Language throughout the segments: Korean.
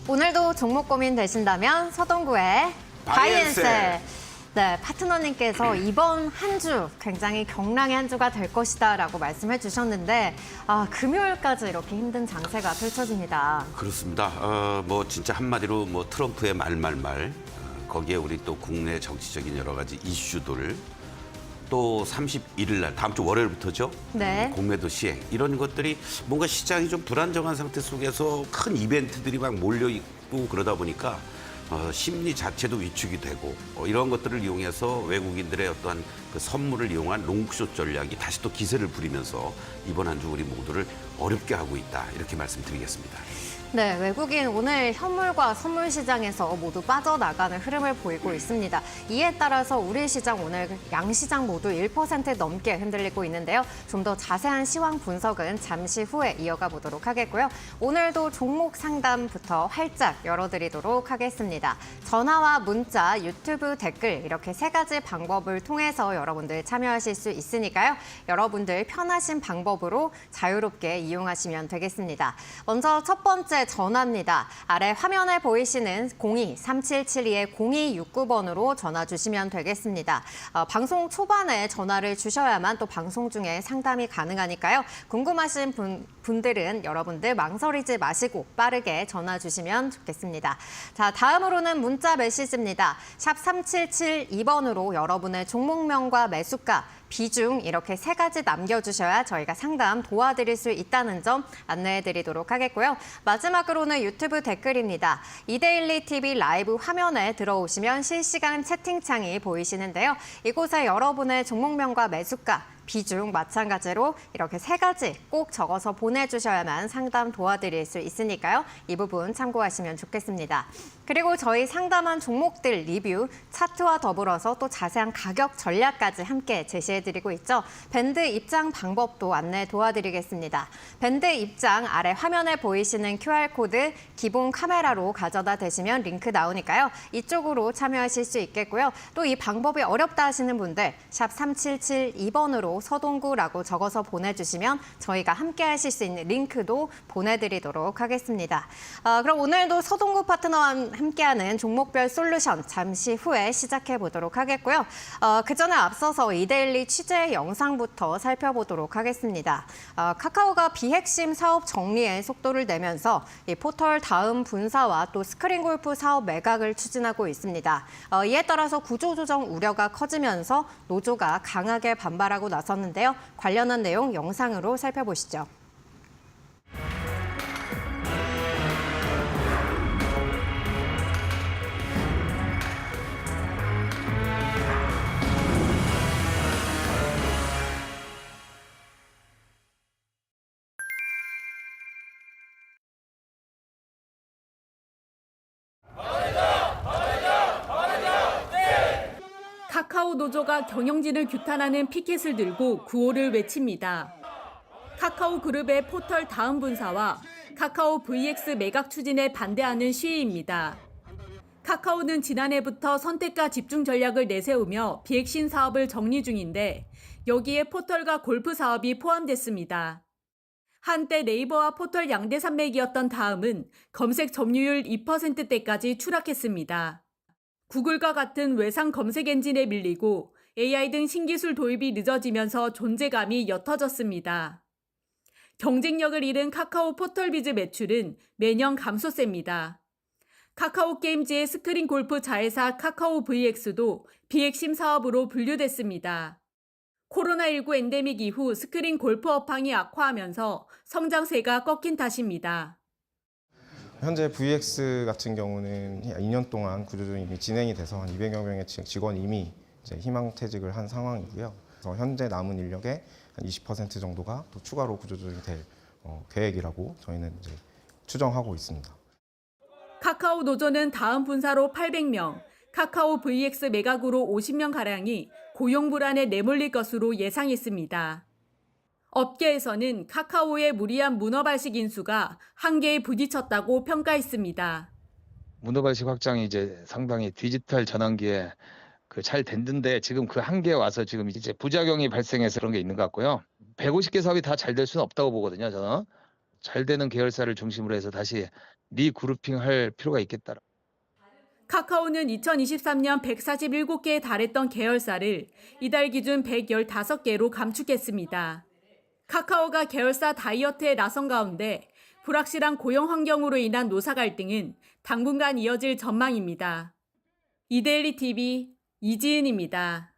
오늘도 종목 고민 되신다면 서동구의 바이앤셀. 네, 파트너님께서 이번 한 주 굉장히 경랑의 한 주가 될 것이다라고 말씀해 주셨는데 금요일까지 이렇게 힘든 장세가 펼쳐집니다. 그렇습니다. 뭐 진짜 한마디로 뭐 트럼프의 말말말 거기에 우리 또 국내 정치적인 여러 가지 이슈들 또 31일 날 다음 주 월요일부터죠. 네. 공매도 시행 이런 것들이 뭔가 시장이 좀 불안정한 상태 속에서 큰 이벤트들이 막 몰려 있고 그러다 보니까 심리 자체도 위축이 되고 이런 것들을 이용해서 외국인들의 어떠한 그 선물을 이용한 롱숏 전략이 다시 또 기세를 부리면서 이번 한 주 우리 모두를 어렵게 하고 있다 이렇게 말씀드리겠습니다. 네, 외국인 오늘 현물과 선물 시장에서 모두 빠져나가는 흐름을 보이고 있습니다. 이에 따라서 우리 시장 오늘 양시장 모두 1% 넘게 흔들리고 있는데요. 좀 더 자세한 시황 분석은 잠시 후에 이어가 보도록 하겠고요. 오늘도 종목 상담부터 활짝 열어드리도록 하겠습니다. 전화와 문자, 유튜브 댓글 이렇게 세 가지 방법을 통해서 여러분들 참여하실 수 있으니까요. 여러분들 편하신 방법으로 자유롭게 이용하시면 되겠습니다. 먼저 첫 번째 전화입니다. 아래 화면에 보이시는 02-3772-0269번으로 전화 주시면 되겠습니다. 방송 초반에 전화를 주셔야만 또 방송 중에 상담이 가능하니까요. 궁금하신 분들은 여러분들 망설이지 마시고 빠르게 전화 주시면 좋겠습니다. 자, 다음으로는 문자 메시지입니다. 샵 3772번으로 여러분의 종목명과 매수가, 비중 이렇게 세 가지 남겨주셔야 저희가 상담 도와드릴 수 있다는 점 안내해드리도록 하겠고요. 마지막으로는 유튜브 댓글입니다. 이데일리 TV 라이브 화면에 들어오시면 실시간 채팅창이 보이시는데요. 이곳에 여러분의 종목명과 매수가, 비중 마찬가지로 이렇게 세 가지 꼭 적어서 보내주셔야만 상담 도와드릴 수 있으니까요. 이 부분 참고하시면 좋겠습니다. 그리고 저희 상담한 종목들 리뷰, 차트와 더불어서 또 자세한 가격 전략까지 함께 제시해드리고 있죠. 밴드 입장 방법도 안내 도와드리겠습니다. 밴드 입장 아래 화면에 보이시는 QR코드 기본 카메라로 가져다 대시면 링크 나오니까요. 이쪽으로 참여하실 수 있겠고요. 또 이 방법이 어렵다 하시는 분들 샵 3772번으로 서동구라고 적어서 보내주시면 저희가 함께 하실 수 있는 링크도 보내드리도록 하겠습니다. 그럼 오늘도 서동구 파트너와 함께하는 종목별 솔루션 잠시 후에 시작해 보도록 하겠고요. 그 전에 앞서서 이데일리 취재 영상부터 살펴보도록 하겠습니다. 카카오가 비핵심 사업 정리에 속도를 내면서 이 포털 다음 분사와 또 스크린 골프 사업 매각을 추진하고 있습니다. 이에 따라서 구조조정 우려가 커지면서 노조가 강하게 반발하고 나섰는데요. 관련한 내용 영상으로 살펴보시죠. 카카오 노조가 경영진을 규탄하는 피켓을 들고 구호를 외칩니다. 카카오 그룹의 포털 다음 분사와 카카오 VX 매각 추진에 반대하는 시위입니다. 카카오는 지난해부터 선택과 집중 전략을 내세우며 비핵심 사업을 정리 중인데 여기에 포털과 골프 사업이 포함됐습니다. 한때 네이버와 포털 양대 산맥이었던 다음은 검색 점유율 2%대까지 추락했습니다. 구글과 같은 외상 검색 엔진에 밀리고 AI 등 신기술 도입이 늦어지면서 존재감이 옅어졌습니다. 경쟁력을 잃은 카카오 포털비즈 매출은 매년 감소세입니다. 카카오 게임즈의 스크린 골프 자회사 카카오 VX도 비핵심 사업으로 분류됐습니다. 코로나19 엔데믹 이후 스크린 골프 업황이 악화하면서 성장세가 꺾인 탓입니다. 현재 VX 같은 경우는 2년 동안 구조조정이 이미 진행이 돼서 한 200여 명의 직원이 이미 이제 희망퇴직을 한 상황이고요. 그래서 현재 남은 인력의 한 20% 정도가 또 추가로 구조조정이 될 계획이라고 저희는 이제 추정하고 있습니다. 카카오 노조는 다음 분사로 800명, 카카오 VX 매각으로 50명가량이 고용 불안에 내몰릴 것으로 예상했습니다. 업계에서는 카카오의 무리한 문어발식 인수가 한계에 부딪혔다고 평가했습니다. 문어발식 확장이 이제 상당히 디지털 전환기에 잘 됐는데 지금 그 한계에 와서 지금 이제 부작용이 발생해서 그런 게 있는 것 같고요. 150개 사업이 다 잘 될 수는 없다고 보거든요, 저는. 잘 되는 계열사를 중심으로 해서 다시 리그룹핑할 필요가 있겠다. 카카오는 2023년 147개에 달했던 계열사를 이달 기준 115개로 감축했습니다. 카카오가 계열사 다이어트에 나선 가운데 불확실한 고용 환경으로 인한 노사 갈등은 당분간 이어질 전망입니다. 이데일리 TV 이지은입니다.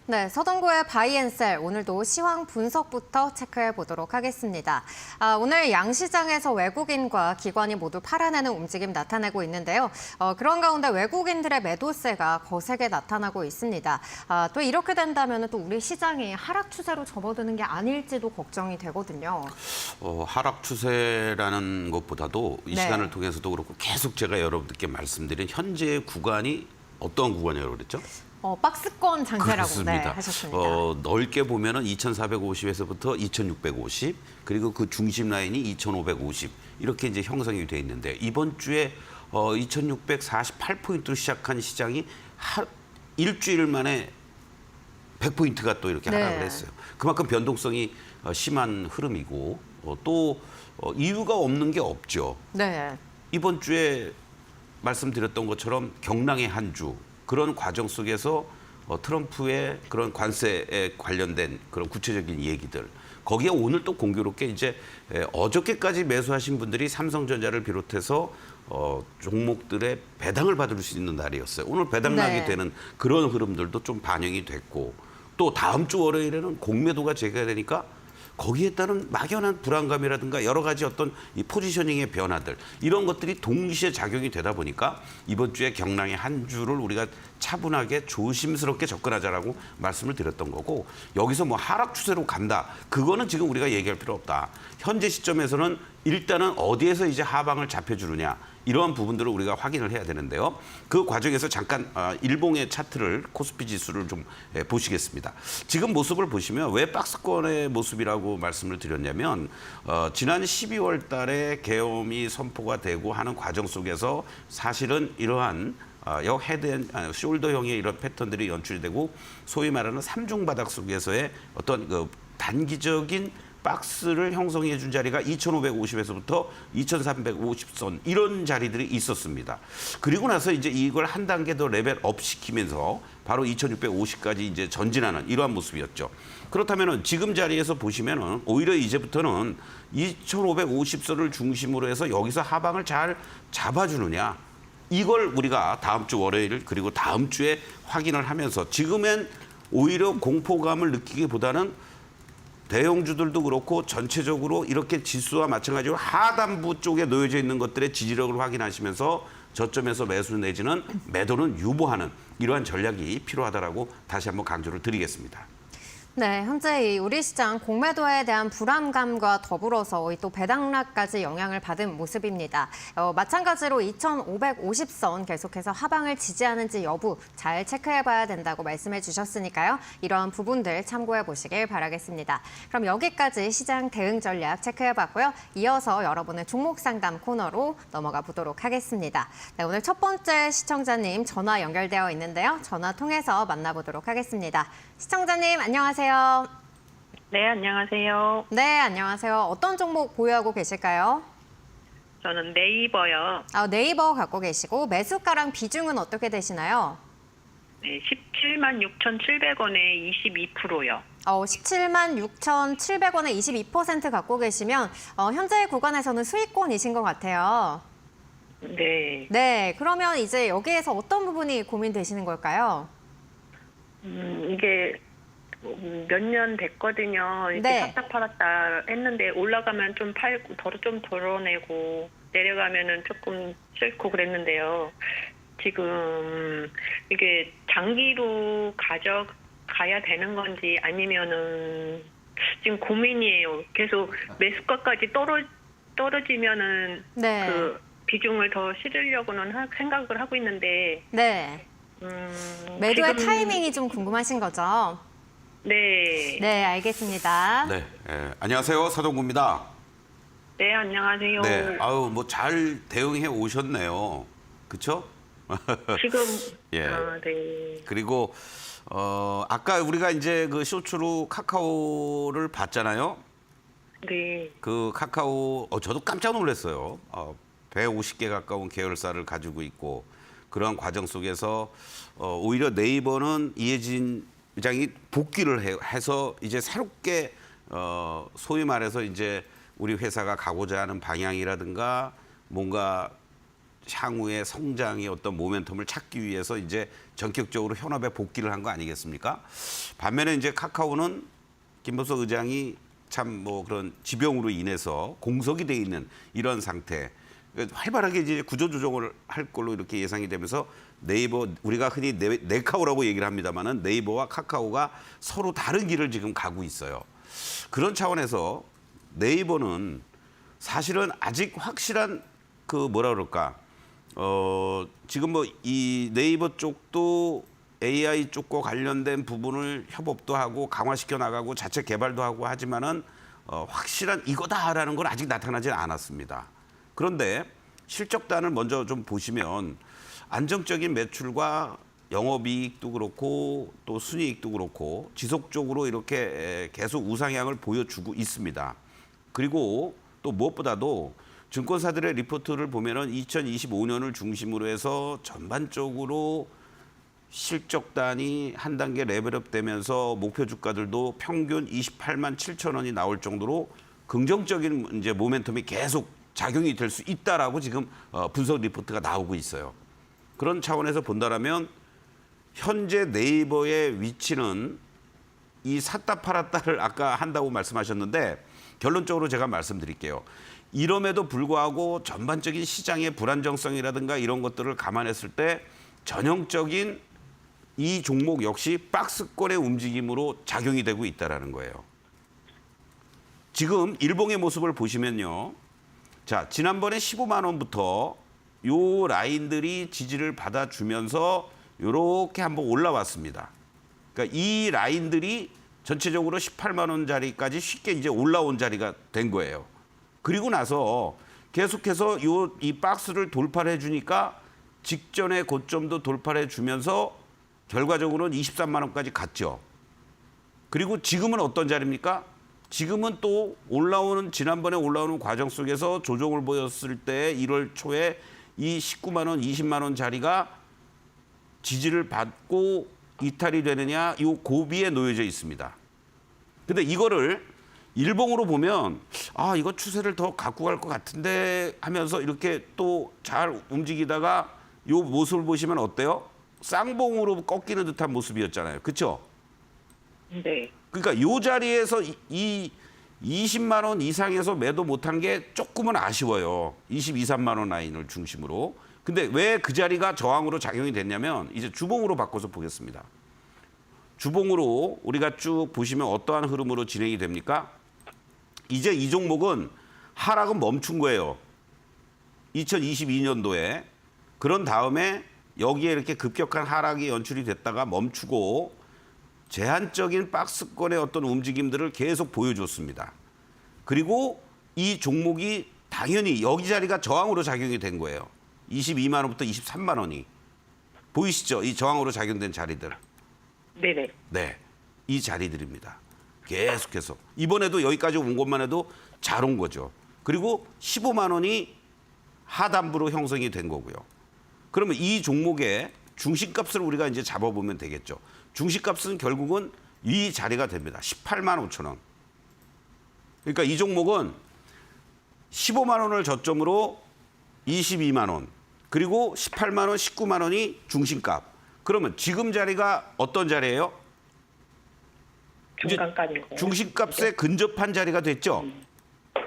네, 서동구의 바이앤셀 오늘도 시황 분석부터 체크해 보도록 하겠습니다. 오늘 양시장에서 외국인과 기관이 모두 팔아내는 움직임 나타내고 있는데요. 그런 가운데 외국인들의 매도세가 거세게 나타나고 있습니다. 또 이렇게 된다면 또 우리 시장이 하락 추세로 접어드는 게 아닐지도 걱정이 되거든요. 하락 추세라는 것보다도 이 네. 시간을 통해서도 그렇고 계속 제가 여러분들께 말씀드린 현재 구간이 어떤 구간이라고 그랬죠? 박스권 장세라고 그렇습니다. 하셨습니다. 넓게 보면은 2,450에서부터 2,650 그리고 그 중심 라인이 2,550 이렇게 이제 형성이 돼 있는데 이번 주에 2,648포인트로 시작한 시장이 일주일 만에 100포인트가 또 이렇게 하락을 네. 했어요. 그만큼 변동성이 심한 흐름이고 또 이유가 없는 게 없죠. 네. 이번 주에 말씀드렸던 것처럼 경랑의 한 주 그런 과정 속에서 트럼프의 그런 관세에 관련된 그런 구체적인 얘기들 거기에 오늘 또 공교롭게 이제 어저께까지 매수하신 분들이 삼성전자를 비롯해서 종목들의 배당을 받을 수 있는 날이었어요. 오늘 배당락이 네. 되는 그런 흐름들도 좀 반영이 됐고 또 다음 주 월요일에는 공매도가 재개되니까 거기에 따른 막연한 불안감이라든가 여러 가지 어떤 이 포지셔닝의 변화들 이런 것들이 동시에 작용이 되다 보니까 이번 주에 경랑의 한 주를 우리가 차분하게 조심스럽게 접근하자라고 말씀을 드렸던 거고 여기서 뭐 하락 추세로 간다. 그거는 지금 우리가 얘기할 필요 없다. 현재 시점에서는 일단은 어디에서 이제 하방을 잡혀주느냐. 이러한 부분들을 우리가 확인을 해야 되는데요. 그 과정에서 잠깐 일봉의 차트를 코스피 지수를 좀 보시겠습니다. 지금 모습을 보시면 왜 박스권의 모습이라고 말씀을 드렸냐면 지난 12월 달에 계엄이 선포가 되고 하는 과정 속에서 사실은 이러한 헤드 앤 숄더형의 이런 패턴들이 연출이 되고 소위 말하는 삼중 바닥 속에서의 어떤 그 단기적인 박스를 형성해 준 자리가 2,550에서부터 2,350선 이런 자리들이 있었습니다. 그리고 나서 이제 이걸 한 단계 더 레벨업 시키면서 바로 2,650까지 이제 전진하는 이러한 모습이었죠. 그렇다면은 지금 자리에서 보시면은 오히려 이제부터는 2,550선을 중심으로 해서 여기서 하방을 잘 잡아주느냐. 이걸 우리가 다음 주 월요일 그리고 다음 주에 확인을 하면서 지금은 오히려 공포감을 느끼기보다는 대형주들도 그렇고 전체적으로 이렇게 지수와 마찬가지로 하단부 쪽에 놓여져 있는 것들의 지지력을 확인하시면서 저점에서 매수 내지는 매도는 유보하는 이러한 전략이 필요하다라고 다시 한번 강조를 드리겠습니다. 네, 현재 이 우리 시장 공매도에 대한 불안감과 더불어서 또 배당락까지 영향을 받은 모습입니다. 마찬가지로 2,550선 계속해서 하방을 지지하는지 여부 잘 체크해봐야 된다고 말씀해 주셨으니까요. 이러한 부분들 참고해 보시길 바라겠습니다. 그럼 여기까지 시장 대응 전략 체크해봤고요. 이어서 여러분의 종목 상담 코너로 넘어가 보도록 하겠습니다. 네, 오늘 첫 번째 시청자님 전화 연결되어 있는데요. 전화 통해서 만나보도록 하겠습니다. 시청자님 안녕하세요. 안녕하세요. 네, 안녕하세요. 네, 안녕하세요. 어떤 종목 보유하고 계실까요? 저는 네이버요. 네이버 갖고 계시고 매수가랑 비중은 어떻게 되시나요? 네, 17만 6,700원에 22%요. 17만 6,700원에 22% 갖고 계시면 현재 구간에서는 수익권이신 것 같아요. 네. 네, 그러면 이제 여기에서 어떤 부분이 고민되시는 걸까요? 이게 몇 년 됐거든요. 이렇게 네. 샀다 팔았다 했는데 올라가면 좀 팔고 좀 덜어내고 내려가면은 조금 싫고 그랬는데요. 지금 이게 장기로 가져가야 되는 건지 아니면은 지금 고민이에요. 계속 매수가까지 떨어지면은 네. 그 비중을 더 실으려고는 생각을 하고 있는데 네. 매도의 지금- 타이밍이 좀 궁금하신 거죠? 네. 네, 알겠습니다. 네, 안녕하세요. 서동구입니다. 네, 안녕하세요. 네, 아유 뭐 잘 대응해 오셨네요. 그렇죠? 지금 예. 네. 그리고 아까 우리가 이제 그 쇼츠로 카카오를 봤잖아요. 네. 그 카카오 저도 깜짝 놀랐어요. 150개 가까운 계열사를 가지고 있고 그런 과정 속에서 오히려 네이버는 이해진 회장이 복귀를 해서 이제 새롭게 소위 말해서 이제 우리 회사가 가고자 하는 방향이라든가 뭔가 향후의 성장의 어떤 모멘텀을 찾기 위해서 이제 전격적으로 현업에 복귀를 한 거 아니겠습니까? 반면에 이제 카카오는 김범석 의장이 참 뭐 그런 지병으로 인해서 공석이 돼 있는 이런 상태. 활발하게 이제 구조조정을 할 걸로 이렇게 예상이 되면서 네이버 우리가 흔히 네카오라고 얘기를 합니다만은 네이버와 카카오가 서로 다른 길을 지금 가고 있어요. 그런 차원에서 네이버는 사실은 아직 확실한 그 뭐라 그럴까 지금 뭐 이 네이버 쪽도 AI 쪽과 관련된 부분을 협업도 하고 강화시켜 나가고 자체 개발도 하고 하지만은 확실한 이거다라는 건 아직 나타나지 않았습니다. 그런데 실적단을 먼저 좀 보시면 안정적인 매출과 영업이익도 그렇고 또 순이익도 그렇고 지속적으로 이렇게 계속 우상향을 보여주고 있습니다. 그리고 또 무엇보다도 증권사들의 리포트를 보면은 2025년을 중심으로 해서 전반적으로 실적단이 한 단계 레벨업 되면서 목표 주가들도 평균 28만 7천 원이 나올 정도로 긍정적인 이제 모멘텀이 계속 작용이 될 수 있다라고 지금 분석 리포트가 나오고 있어요. 그런 차원에서 본다라면 현재 네이버의 위치는 이 샀다 팔았다를 아까 한다고 말씀하셨는데 결론적으로 제가 말씀드릴게요. 이럼에도 불구하고 전반적인 시장의 불안정성이라든가 이런 것들을 감안했을 때 전형적인 이 종목 역시 박스권의 움직임으로 작용이 되고 있다는 거예요. 지금 일봉의 모습을 보시면요. 자, 지난번에 15만 원부터 요 라인들이 지지를 받아주면서 이렇게 한번 올라왔습니다. 그러니까 이 라인들이 전체적으로 18만 원짜리까지 쉽게 이제 올라온 자리가 된 거예요. 그리고 나서 계속해서 이 박스를 돌파를 해주니까 직전의 고점도 돌파를 해주면서 결과적으로는 23만 원까지 갔죠. 그리고 지금은 어떤 자리입니까? 지금은 또 지난번에 올라오는 과정 속에서 조정을 보였을 때 1월 초에 이 19만 원, 20만 원 자리가 지지를 받고 이탈이 되느냐 이 고비에 놓여져 있습니다. 근데 이거를 일봉으로 보면 이거 추세를 더 갖고 갈 것 같은데 하면서 이렇게 또 잘 움직이다가 이 모습을 보시면 어때요? 쌍봉으로 꺾이는 듯한 모습이었잖아요. 그렇죠? 네. 그러니까 이 자리에서 이 20만 원 이상에서 매도 못한 게 조금은 아쉬워요. 22, 3만 원 라인을 중심으로. 근데 왜 그 자리가 저항으로 작용이 됐냐면 이제 주봉으로 바꿔서 보겠습니다. 주봉으로 우리가 쭉 보시면 어떠한 흐름으로 진행이 됩니까? 이제 이 종목은 하락은 멈춘 거예요. 2022년도에. 그런 다음에 여기에 이렇게 급격한 하락이 연출이 됐다가 멈추고 제한적인 박스권의 어떤 움직임들을 계속 보여줬습니다. 그리고 이 종목이 당연히 여기 자리가 저항으로 작용이 된 거예요. 22만 원부터 23만 원이. 보이시죠? 이 저항으로 작용된 자리들. 네네. 네. 이 자리들입니다. 계속해서. 이번에도 여기까지 온 것만 해도 잘 온 거죠. 그리고 15만 원이 하단부로 형성이 된 거고요. 그러면 이 종목의 중심값을 우리가 이제 잡아보면 되겠죠. 중심값은 결국은 이 자리가 됩니다. 18만 5천 원. 그러니까 이 종목은 15만 원을 저점으로 22만 원, 그리고 18만 원, 19만 원이 중심값. 그러면 지금 자리가 어떤 자리예요? 중간값인 거예요. 중심값에 근접한 자리가 됐죠.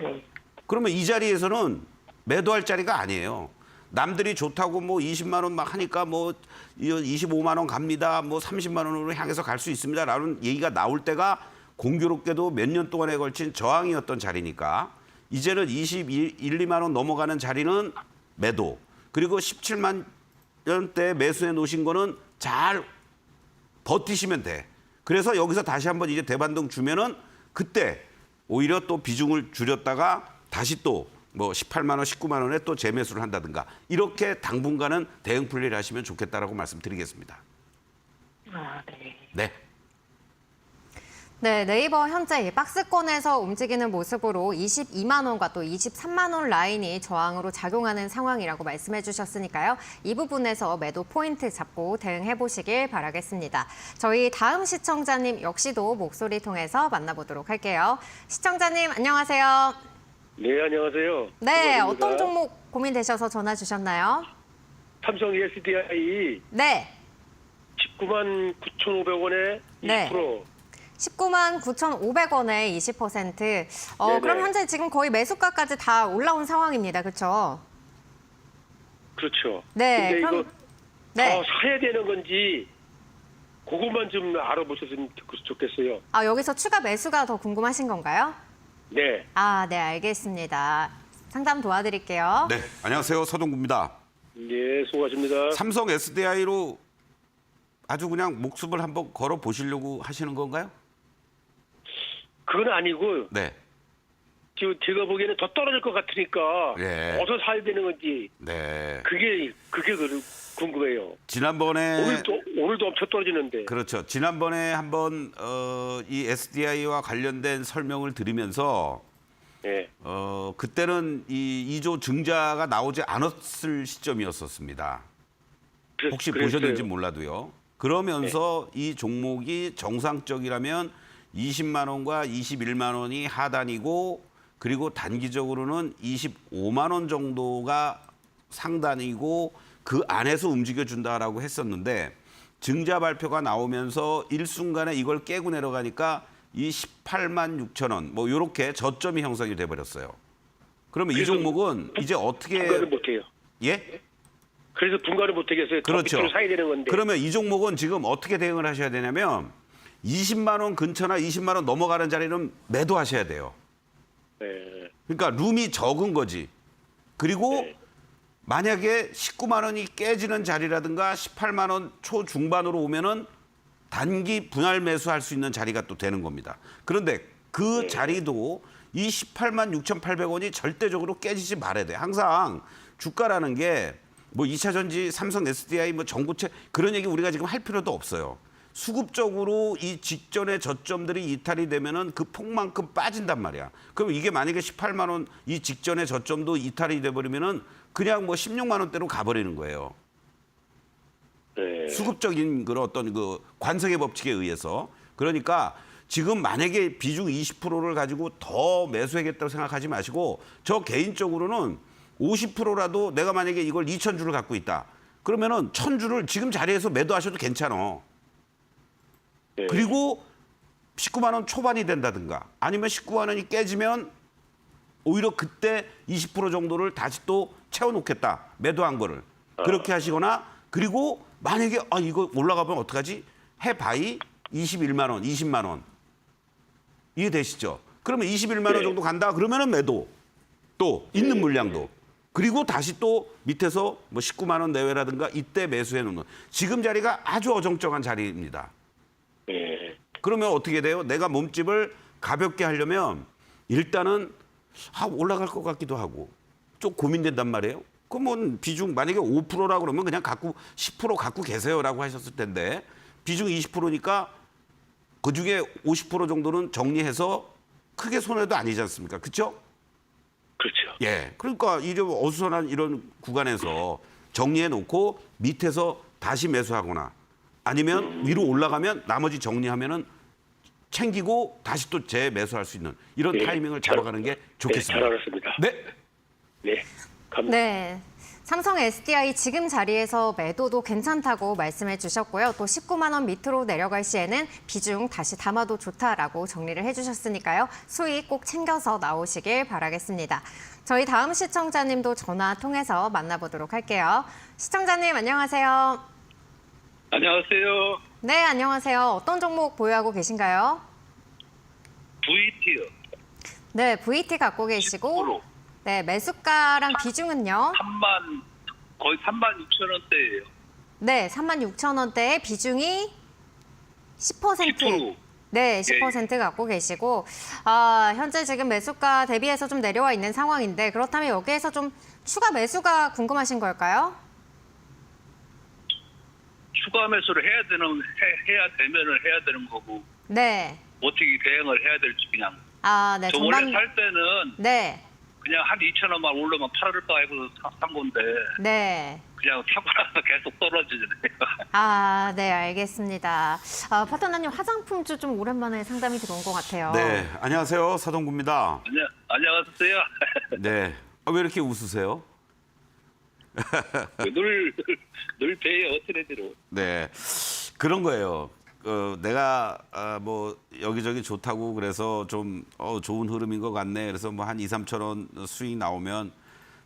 네. 그러면 이 자리에서는 매도할 자리가 아니에요. 남들이 좋다고 뭐 20만 원 막 하니까 뭐 25만 원 갑니다. 뭐 30만 원으로 향해서 갈 수 있습니다라는 얘기가 나올 때가 공교롭게도 몇 년 동안에 걸친 저항이었던 자리니까 이제는 21, 2만 원 넘어가는 자리는 매도. 그리고 17만 원대 매수해 놓으신 거는 잘 버티시면 돼. 그래서 여기서 다시 한번 이제 대반등 주면은 그때 오히려 또 비중을 줄였다가 다시 또 뭐 18만 원, 19만 원에 또 재매수를 한다든가 이렇게 당분간은 대응 플레이를 하시면 좋겠다라고 말씀드리겠습니다. 아, 네. 네. 네, 네이버 현재 이 박스권에서 움직이는 모습으로 22만 원과 또 23만 원 라인이 저항으로 작용하는 상황이라고 말씀해 주셨으니까요. 이 부분에서 매도 포인트 잡고 대응해 보시길 바라겠습니다. 저희 다음 시청자님 역시도 목소리 통해서 만나보도록 할게요. 시청자님 안녕하세요. 네, 안녕하세요. 네, 고맙습니다. 어떤 종목 고민되셔서 전화 주셨나요? 삼성 SDI 네, 19만 9,500원에 20%. 네. 19만 9,500원에 20%. 네네. 그럼 현재 지금 거의 매수가까지 다 올라온 상황입니다. 그렇죠? 그렇죠. 네, 근데 그럼 이거 네. 더 사야 되는 건지 그것만 좀 알아보셨으면 좋겠어요. 아, 여기서 추가 매수가 더 궁금하신 건가요? 네. 아, 네, 알겠습니다. 상담 도와드릴게요. 네. 안녕하세요. 서동구입니다. 네, 수고하십니다. 삼성 SDI로 아주 그냥 목숨을 한번 걸어 보시려고 하시는 건가요? 그건 아니고 네. 지금 제가 보기에는 더 떨어질 것 같으니까 예. 어디서 사야 되는 건지 네. 그게 궁금해요. 지난번에 오늘도 엄청 떨어지는데. 그렇죠. 지난번에 한번 이 SDI와 관련된 설명을 드리면서 네. 그때는 이 2조 증자가 나오지 않았을 시점이었었습니다. 혹시 보셨는지 몰라도요. 그러면서 이 종목이 정상적이라면 20만 원과 21만 원이 하단이고 그리고 단기적으로는 25만 원 정도가 상단이고 그 안에서 움직여준다라고 했었는데 증자 발표가 나오면서 일순간에 이걸 깨고 내려가니까 이 18만 6천 원 뭐 이렇게 저점이 형성이 돼버렸어요. 그러면 이 종목은 이제 어떻게 분간을 못해요. 예? 그래서 분간을 못하겠어요. 그렇죠. 밑으로 사야 되는 건데. 그러면 이 종목은 지금 어떻게 대응을 하셔야 되냐면 20만 원 근처나 20만 원 넘어가는 자리는 매도하셔야 돼요. 네. 그러니까 룸이 적은 거지. 그리고 네. 만약에 19만 원이 깨지는 자리라든가 18만 원 초중반으로 오면은 단기 분할 매수할 수 있는 자리가 또 되는 겁니다. 그런데 그 자리도 이 18만 6,800원이 절대적으로 깨지지 말아야 돼. 항상 주가라는 게 뭐 2차 전지, 삼성 SDI, 뭐 전고체 그런 얘기 우리가 지금 할 필요도 없어요. 수급적으로 이 직전의 저점들이 이탈이 되면은 그 폭만큼 빠진단 말이야. 그럼 이게 만약에 18만 원 이 직전의 저점도 이탈이 돼 버리면은 그냥 뭐 16만 원대로 가버리는 거예요. 네. 수급적인 그런 어떤 그 관성의 법칙에 의해서. 그러니까 지금 만약에 비중 20%를 가지고 더 매수하겠다고 생각하지 마시고 저 개인적으로는 50%라도 내가 만약에 이걸 2,000주를 갖고 있다. 그러면은 1,000주를 지금 자리에서 매도하셔도 괜찮아. 네. 그리고 19만 원 초반이 된다든가 아니면 19만 원이 깨지면 오히려 그때 20% 정도를 다시 또 채워놓겠다. 매도한 거를. 그렇게 하시거나 그리고 만약에 이거 올라가면 어떡하지? 해봐이 21만 원, 20만 원. 이해되시죠? 그러면 21만 원 정도 간다. 그러면은 매도. 또 있는 물량도. 그리고 다시 또 밑에서 뭐 19만 원 내외라든가 이때 매수해 놓는. 지금 자리가 아주 어정쩡한 자리입니다. 네. 그러면 어떻게 돼요? 내가 몸집을 가볍게 하려면 일단은 올라갈 것 같기도 하고 좀 고민된단 말이에요. 그러면 비중 만약에 5%라고 그러면 그냥 갖고 10% 갖고 계세요라고 하셨을 텐데 비중 20%니까 그중에 50% 정도는 정리해서 크게 손해도 아니지 않습니까? 그렇죠? 그렇죠. 예. 그러니까 이제 어수선한 이런 구간에서 정리해 놓고 밑에서 다시 매수하거나 아니면 위로 올라가면 나머지 정리하면은 챙기고 다시 또 재매수할 수 있는 이런 네. 타이밍을 잡아가는 게 좋겠습니다. 네, 잘 알았습니다. 네. 네. 감사합니다. 네. 삼성 SDI 지금 자리에서 매도도 괜찮다고 말씀해 주셨고요. 또 19만 원 밑으로 내려갈 시에는 비중 다시 담아도 좋다라고 정리를 해주셨으니까요. 수익 꼭 챙겨서 나오시길 바라겠습니다. 저희 다음 시청자님도 전화 통해서 만나보도록 할게요. 시청자님 안녕하세요. 안녕하세요. 네, 안녕하세요. 어떤 종목 보유하고 계신가요? VT요. 네, VT 갖고 계시고 10%. 네, 매수가랑 비중은요? 거의 36,000원대예요. 네, 36,000원대의 비중이 10%. 10%. 네, 10% 갖고 계시고 현재 지금 매수가 대비해서 좀 내려와 있는 상황인데 그렇다면 여기에서 좀 추가 매수가 궁금하신 걸까요? 추가 매수를 해야 되면은 해야 되는 거고 네. 어떻게 대응을 해야 될지 그냥. 네, 저 원래 살 때는 네. 그냥 한 2,000원만 올라면 팔을까 해서 산 건데 네. 그냥 사고 나서 계속 떨어지네요. 네, 알겠습니다. 파트너님 화장품주 좀 오랜만에 상담이 들어온 것 같아요. 네. 안녕하세요. 사동구입니다. 안녕하세요. 네. 왜 이렇게 웃으세요? 늘 배에 어트레드로. 네. 그런 거예요. 내가 뭐 여기저기 좋다고 그래서 좀 좋은 흐름인 것 같네. 그래서 뭐 한 2, 3천 원 수익 나오면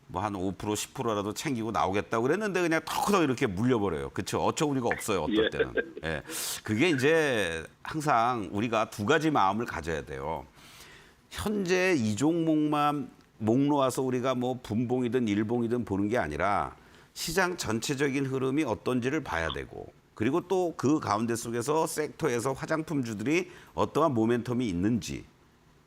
뭐 한 5%, 10%라도 챙기고 나오겠다고 그랬는데 그냥 턱턱 이렇게 물려버려요. 그렇죠? 어처구니가 없어요. 어떨 때는. 예. 그게 이제 항상 우리가 두 가지 마음을 가져야 돼요. 현재 이 종목만 목 놓아서 우리가 뭐 분봉이든 일봉이든 보는 게 아니라 시장 전체적인 흐름이 어떤지를 봐야 되고 그리고 또 그 가운데 속에서 섹터에서 화장품주들이 어떠한 모멘텀이 있는지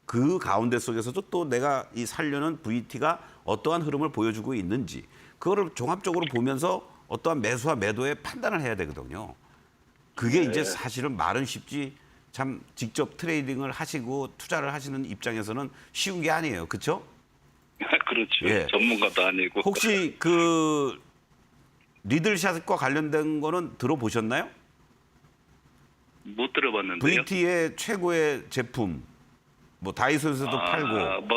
그 가운데 속에서도 또 내가 이 살려는 VT가 어떠한 흐름을 보여주고 있는지 그거를 종합적으로 보면서 어떠한 매수와 매도의 판단을 해야 되거든요. 그게 이제 사실은 말은 쉽지 참 직접 트레이딩을 하시고 투자를 하시는 입장에서는 쉬운 게 아니에요. 그렇죠? 그렇죠. 예. 전문가도 아니고. 혹시 그 리들샷과 관련된 거는 들어보셨나요? 못 들어봤는데요. VT의 최고의 제품 뭐 다이소에서도 팔고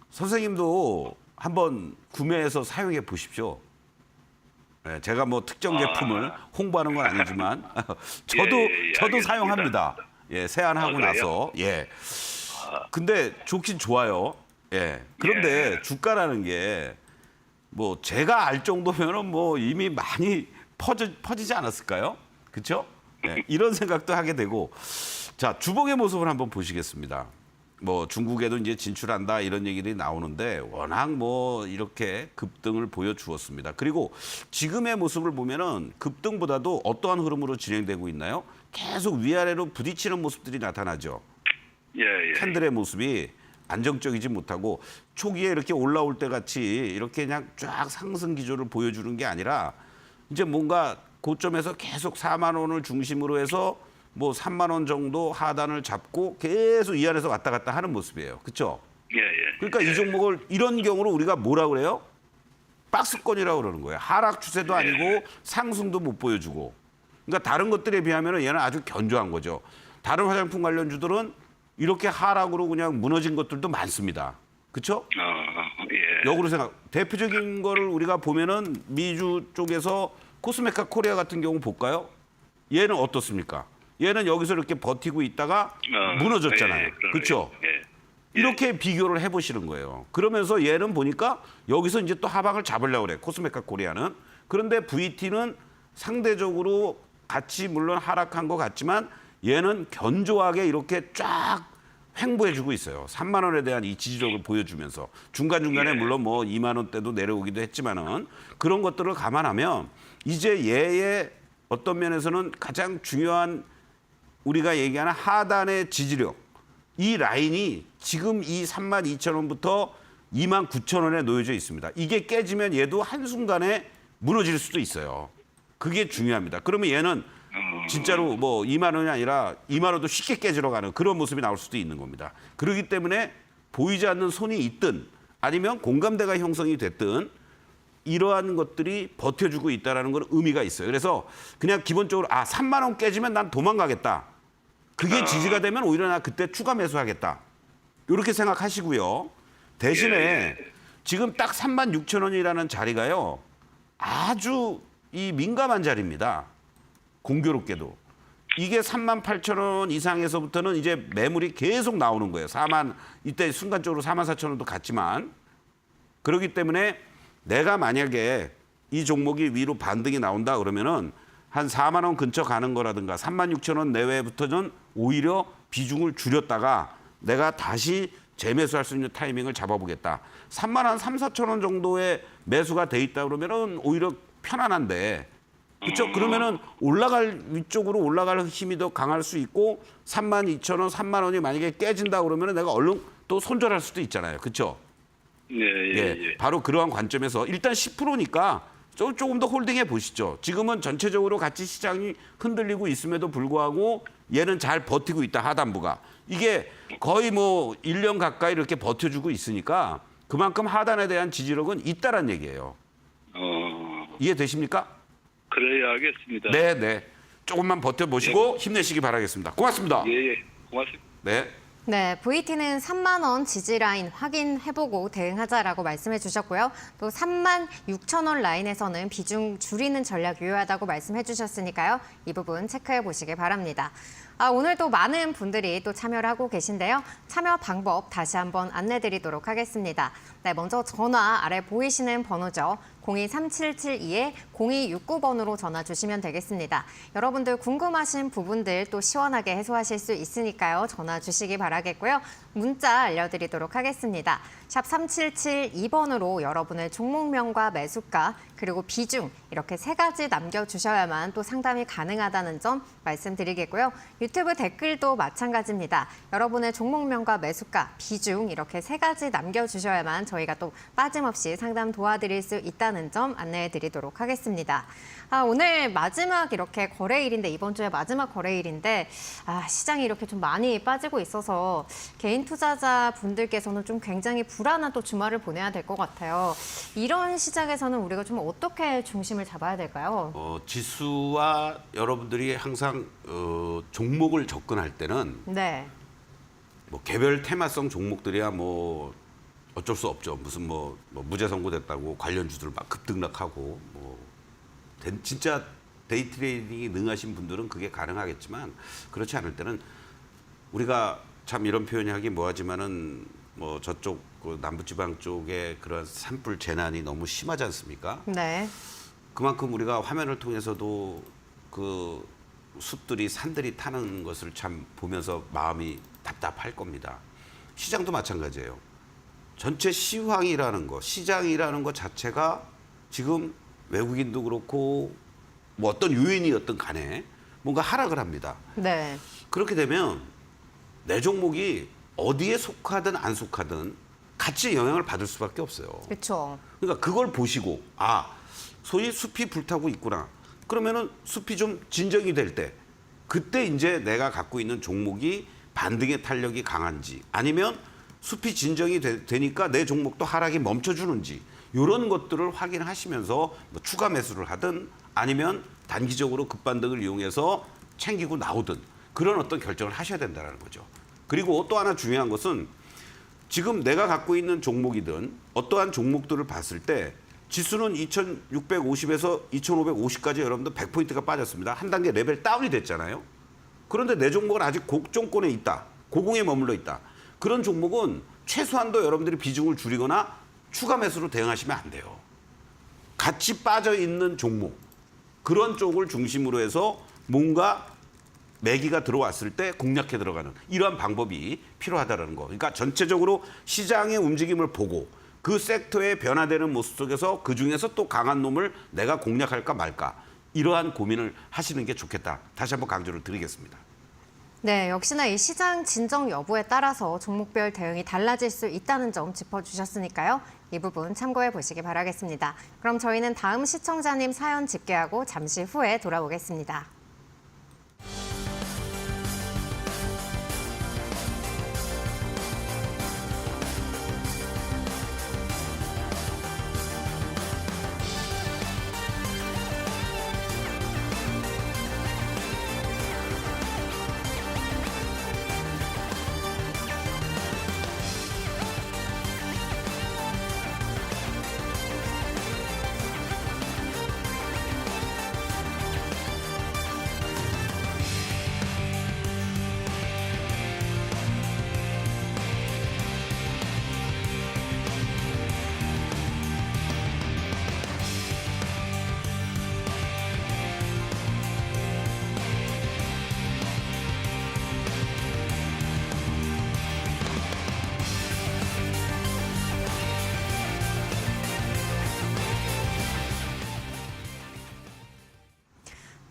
선생님도 한번 구매해서 사용해 보십시오. 네, 제가 뭐 특정 제품을 홍보하는 건 아니지만 저도 알겠습니다. 사용합니다. 예, 세안하고 그래요? 나서 예. 근데 좋긴 좋아요. 예. 그런데 주가라는 게 뭐 제가 알 정도면은 뭐 이미 많이 퍼지지 않았을까요? 그렇죠? 예, 이런 생각도 하게 되고 자 주봉의 모습을 한번 보시겠습니다. 뭐 중국에도 이제 진출한다 이런 얘기들이 나오는데 워낙 뭐 이렇게 급등을 보여주었습니다. 그리고 지금의 모습을 보면은 급등보다도 어떠한 흐름으로 진행되고 있나요? 계속 위아래로 부딪히는 모습들이 나타나죠. 예. 캔들의 모습이 안정적이지 못하고 초기에 이렇게 올라올 때 같이 이렇게 그냥 쫙 상승 기조를 보여주는 게 아니라 이제 뭔가 고점에서 계속 4만 원을 중심으로 해서 뭐 3만 원 정도 하단을 잡고 계속 이 안에서 왔다 갔다 하는 모습이에요. 그렇죠? 예. 그러니까 이 종목을 이런 경우로 우리가 뭐라 그래요? 박스권이라고 그러는 거예요. 하락 추세도 아니고 상승도 못 보여주고. 그러니까 다른 것들에 비하면 얘는 아주 견조한 거죠. 다른 화장품 관련주들은 이렇게 하락으로 그냥 무너진 것들도 많습니다. 그렇죠? 예. 역으로 생각. 대표적인 거를 우리가 보면은 미주 쪽에서 코스메카 코리아 같은 경우 볼까요? 얘는 어떻습니까? 얘는 여기서 이렇게 버티고 있다가 무너졌잖아요. 그렇죠? 예. 이렇게 비교를 해보시는 거예요. 그러면서 얘는 보니까 여기서 이제 또 하방을 잡으려고 그래. 코스메카 코리아는. 그런데 VT는 상대적으로 같이 물론 하락한 것 같지만 얘는 견조하게 이렇게 쫙 횡보해주고 있어요. 3만 원에 대한 이 지지력을 보여주면서 중간중간에 물론 뭐 2만 원대도 내려오기도 했지만은 그런 것들을 감안하면 이제 얘의 어떤 면에서는 가장 중요한 우리가 얘기하는 하단의 지지력 이 라인이 지금 이 32,000원부터 29,000원에 놓여져 있습니다. 이게 깨지면 얘도 한순간에 무너질 수도 있어요. 그게 중요합니다. 그러면 얘는 진짜로 뭐 2만 원이 아니라 2만 원도 쉽게 깨지러 가는 그런 모습이 나올 수도 있는 겁니다. 그렇기 때문에 보이지 않는 손이 있든 아니면 공감대가 형성이 됐든 이러한 것들이 버텨주고 있다는 건 의미가 있어요. 그래서 그냥 기본적으로 3만 원 깨지면 난 도망가겠다. 그게 지지가 되면 오히려 나 그때 추가 매수하겠다. 이렇게 생각하시고요. 대신에 지금 딱 3만 6천 원이라는 자리가요. 아주 이 민감한 자리입니다. 공교롭게도. 이게 3만 8천 원 이상에서부터는 이제 매물이 계속 나오는 거예요. 이때 순간적으로 4만 4천 원도 갔지만. 그렇기 때문에 내가 만약에 이 종목이 위로 반등이 나온다 그러면은 한 4만 원 근처 가는 거라든가 3만 6천 원 내외부터는 오히려 비중을 줄였다가 내가 다시 재매수할 수 있는 타이밍을 잡아보겠다. 3만 한 3, 4천 원 정도의 매수가 돼 있다 그러면은 오히려 편안한데 그렇죠? 그러면은 위쪽으로 올라갈 힘이 더 강할 수 있고 3만 2천 원, 3만 원이 만약에 깨진다 그러면은 내가 얼른 또 손절할 수도 있잖아요. 그렇죠? 바로 그러한 관점에서 일단 10%니까 조금 더 홀딩해 보시죠. 지금은 전체적으로 같이 시장이 흔들리고 있음에도 불구하고 얘는 잘 버티고 있다, 하단부가. 이게 거의 뭐 1년 가까이 이렇게 버텨주고 있으니까 그만큼 하단에 대한 지지력은 있다란 얘기예요. 이해되십니까? 그래야 알겠습니다. 네. 조금만 버텨보시고 힘내시기 바라겠습니다. 고맙습니다. 예, 고맙습니다. 네. 네, VT는 3만 원 지지 라인 확인해보고 대응하자라고 말씀해 주셨고요. 또 3만 6천 원 라인에서는 비중 줄이는 전략 유효하다고 말씀해 주셨으니까요. 이 부분 체크해 보시기 바랍니다. 오늘도 많은 분들이 또 참여를 하고 계신데요. 참여 방법 다시 한번 안내드리도록 하겠습니다. 네, 먼저 전화 아래 보이시는 번호죠. 023772-0269번으로 전화 주시면 되겠습니다. 여러분들 궁금하신 부분들 또 시원하게 해소하실 수 있으니까요. 전화 주시기 바라겠고요. 문자 알려드리도록 하겠습니다. 샵 3772번으로 여러분의 종목명과 매수가 그리고 비중 이렇게 3가지 남겨주셔야만 또 상담이 가능하다는 점 말씀드리겠고요. 유튜브 댓글도 마찬가지입니다. 여러분의 종목명과 매수가, 비중 이렇게 3가지 남겨주셔야만 저희가 또 빠짐없이 상담 도와드릴 수 있다는 점 안내해드리도록 하겠습니다. 오늘 마지막 이렇게 거래일인데 이번 주에 마지막 거래일인데 시장이 이렇게 좀 많이 빠지고 있어서 개인 투자자 분들께서는 좀 굉장히 불안한 또 주말을 보내야 될 것 같아요. 이런 시장에서는 우리가 좀 어떻게 중심을 잡아야 될까요? 지수와 여러분들이 항상 종목을 접근할 때는 네. 뭐 개별 테마성 종목들이야 뭐 어쩔 수 없죠. 무슨 뭐 무죄 선고됐다고 관련주들 막 급등락하고 진짜 데이 트레이딩이 능하신 분들은 그게 가능하겠지만 그렇지 않을 때는 우리가 참 이런 표현이 하기 뭐하지만은 뭐 저쪽 그 남부지방 쪽에 그런 산불 재난이 너무 심하지 않습니까? 네. 그만큼 우리가 화면을 통해서도 그 숲들이 산들이 타는 것을 참 보면서 마음이 답답할 겁니다. 시장도 마찬가지예요. 전체 시황이라는 거, 시장이라는 것 자체가 지금 외국인도 그렇고 뭐 어떤 요인이었든 간에 뭔가 하락을 합니다. 네. 그렇게 되면 내 종목이 어디에 속하든 안 속하든 같이 영향을 받을 수밖에 없어요. 그렇죠. 그러니까 그걸 보시고 소위 숲이 불타고 있구나. 그러면은 숲이 좀 진정이 될 때 그때 이제 내가 갖고 있는 종목이 반등의 탄력이 강한지 아니면 숲이 진정이 되니까 내 종목도 하락이 멈춰주는지 이런 것들을 확인하시면서 뭐 추가 매수를 하든 아니면 단기적으로 급반등을 이용해서 챙기고 나오든 그런 어떤 결정을 하셔야 된다는 거죠. 그리고 또 하나 중요한 것은 지금 내가 갖고 있는 종목이든 어떠한 종목들을 봤을 때 지수는 2650에서 2550까지 여러분들 100포인트가 빠졌습니다. 한 단계 레벨 다운이 됐잖아요. 그런데 내 종목은 아직 고정권에 있다. 고공에 머물러 있다. 그런 종목은 최소한도 여러분들이 비중을 줄이거나 추가 매수로 대응하시면 안 돼요. 같이 빠져 있는 종목 그런 쪽을 중심으로 해서 뭔가 매기가 들어왔을 때 공략해 들어가는 이러한 방법이 필요하다는 거. 그러니까 전체적으로 시장의 움직임을 보고 그 섹터의 변화되는 모습 속에서 그중에서 또 강한 놈을 내가 공략할까 말까 이러한 고민을 하시는 게 좋겠다. 다시 한번 강조를 드리겠습니다. 네, 역시나 이 시장 진정 여부에 따라서 종목별 대응이 달라질 수 있다는 점 짚어주셨으니까요. 이 부분 참고해 보시기 바라겠습니다. 그럼 저희는 다음 시청자님 사연 집계하고 잠시 후에 돌아오겠습니다.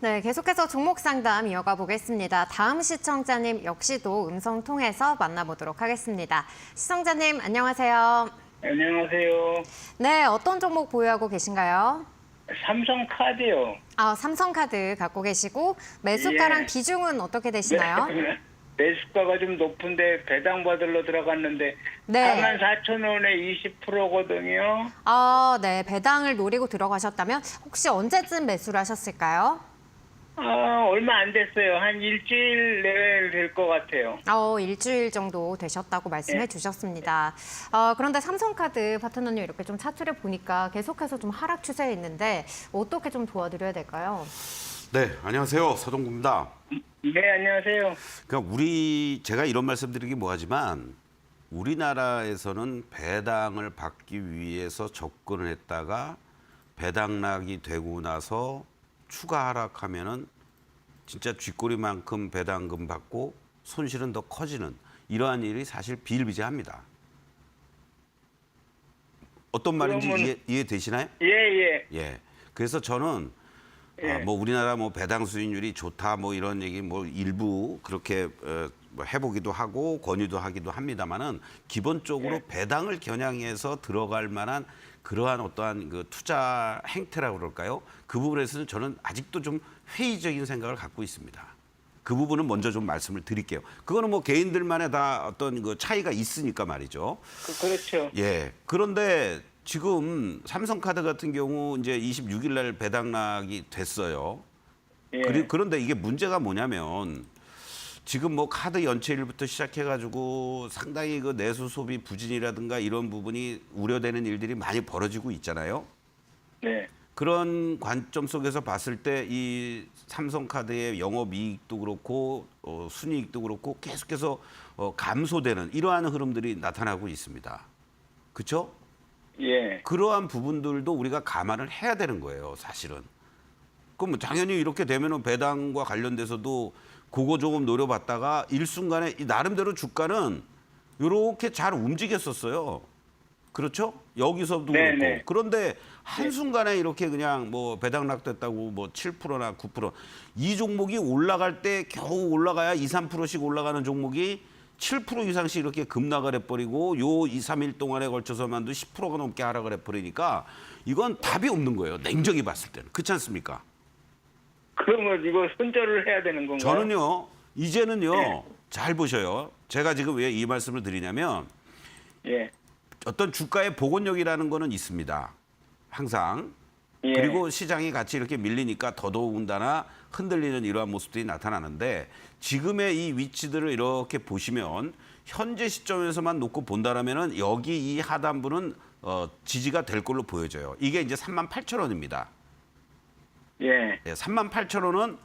네, 계속해서 종목 상담 이어가 보겠습니다. 다음 시청자님 역시도 음성 통해서 만나보도록 하겠습니다. 시청자님 안녕하세요. 안녕하세요. 네, 어떤 종목 보유하고 계신가요? 삼성카드요. 삼성카드 갖고 계시고 매수가랑 예. 비중은 어떻게 되시나요? 매수가가 좀 높은데 배당 받으러 들어갔는데 네. 44,000원에 20%거든요. 네, 배당을 노리고 들어가셨다면 혹시 언제쯤 매수를 하셨을까요? 얼마 안 됐어요. 한 일주일 내외 될 것 같아요. 일주일 정도 되셨다고 말씀해 주셨습니다. 그런데 삼성카드 파트너님 이렇게 좀 차트를 보니까 계속해서 좀 하락 추세에 있는데 어떻게 좀 도와드려야 될까요? 네, 안녕하세요. 서동구입니다. 네, 안녕하세요. 그러니까 제가 이런 말씀드리기 뭐하지만 우리나라에서는 배당을 받기 위해서 접근을 했다가 배당락이 되고 나서 추가 하락하면은 진짜 쥐꼬리만큼 배당금 받고 손실은 더 커지는 이러한 일이 사실 비일비재합니다. 어떤 말인지 이해되시나요? 예. 예. 그래서 저는 뭐 우리나라 뭐 배당 수익률이 좋다 뭐 이런 얘기 뭐 일부 그렇게 뭐 해보기도 하고 권유도 하기도 합니다만은 기본적으로 배당을 겨냥해서 들어갈 만한 그러한 어떠한 그 투자 행태라고 그럴까요? 그 부분에서는 저는 아직도 좀 회의적인 생각을 갖고 있습니다. 그 부분은 먼저 좀 말씀을 드릴게요. 그거는 뭐 개인들만의 다 어떤 그 차이가 있으니까 말이죠. 그렇죠. 예. 그런데 지금 삼성카드 같은 경우 이제 26일 날 배당락이 됐어요. 예. 그런데 이게 문제가 뭐냐면 지금 뭐 카드 연체일부터 시작해가지고 상당히 그 내수 소비 부진이라든가 이런 부분이 우려되는 일들이 많이 벌어지고 있잖아요. 네. 그런 관점 속에서 봤을 때 이 삼성카드의 영업이익도 그렇고 순이익도 그렇고 계속해서 감소되는 이러한 흐름들이 나타나고 있습니다. 그렇죠? 예. 그러한 부분들도 우리가 감안을 해야 되는 거예요, 사실은. 그럼 뭐 당연히 이렇게 되면은 배당과 관련돼서도 그거 조금 노려봤다가 일순간에 이 나름대로 주가는 이렇게 잘 움직였었어요. 그렇죠? 여기서도 네네. 그렇고. 그런데 한순간에 이렇게 그냥 뭐 배당락됐다고 뭐 7%나 9% 이 종목이 올라갈 때 겨우 올라가야 2, 3%씩 올라가는 종목이 7% 이상씩 이렇게 급락을 해버리고 요 2, 3일 동안에 걸쳐서만도 10%가 넘게 하락을 해버리니까 이건 답이 없는 거예요. 냉정히 봤을 때는. 그렇지 않습니까? 그러면 이거 손절을 해야 되는 건가요? 저는요. 이제는요. 네. 잘 보셔요. 제가 지금 왜 이 말씀을 드리냐면 예. 어떤 주가의 복원력이라는 거는 있습니다. 항상. 예. 그리고 시장이 같이 이렇게 밀리니까 더더군다나 흔들리는 이러한 모습들이 나타나는데 지금의 이 위치들을 이렇게 보시면 현재 시점에서만 놓고 본다라면은 여기 이 하단부는 지지가 될 걸로 보여져요. 이게 이제 38,000원입니다. 예. 38,000원은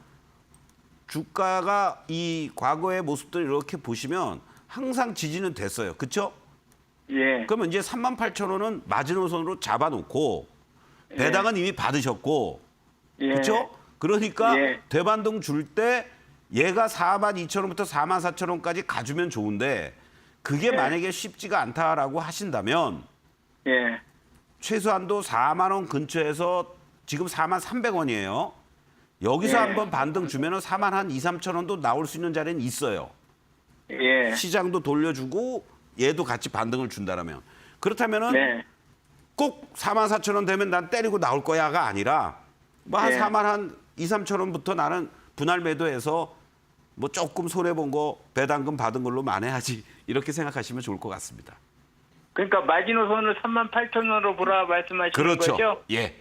주가가 이 과거의 모습들을 이렇게 보시면 항상 지지는 됐어요. 그렇죠? 예. 그러면 이제 38,000원은 마지노선으로 잡아놓고 배당은 이미 받으셨고 예. 그렇죠? 그러니까 예. 대반등 줄 때 얘가 42,000원부터 44,000원까지 가주면 좋은데 그게 만약에 쉽지가 않다라고 하신다면 예. 최소한도 4만 원 근처에서 지금 4만 300원이에요. 여기서 예. 한번 반등 주면은 4만 한 2, 3천 원도 나올 수 있는 자리는 있어요. 예. 시장도 돌려주고 얘도 같이 반등을 준다라면. 그렇다면은 네. 꼭 4만 4천 원 되면 난 때리고 나올 거야가 아니라 뭐 한 예. 4만 한 2, 3천 원부터 나는 분할 매도해서 뭐 조금 손해 본 거 배당금 받은 걸로 만회하지 이렇게 생각하시면 좋을 것 같습니다. 그러니까 마지노선을 38,000원으로 보라 말씀하시는 그렇죠. 거죠? 예.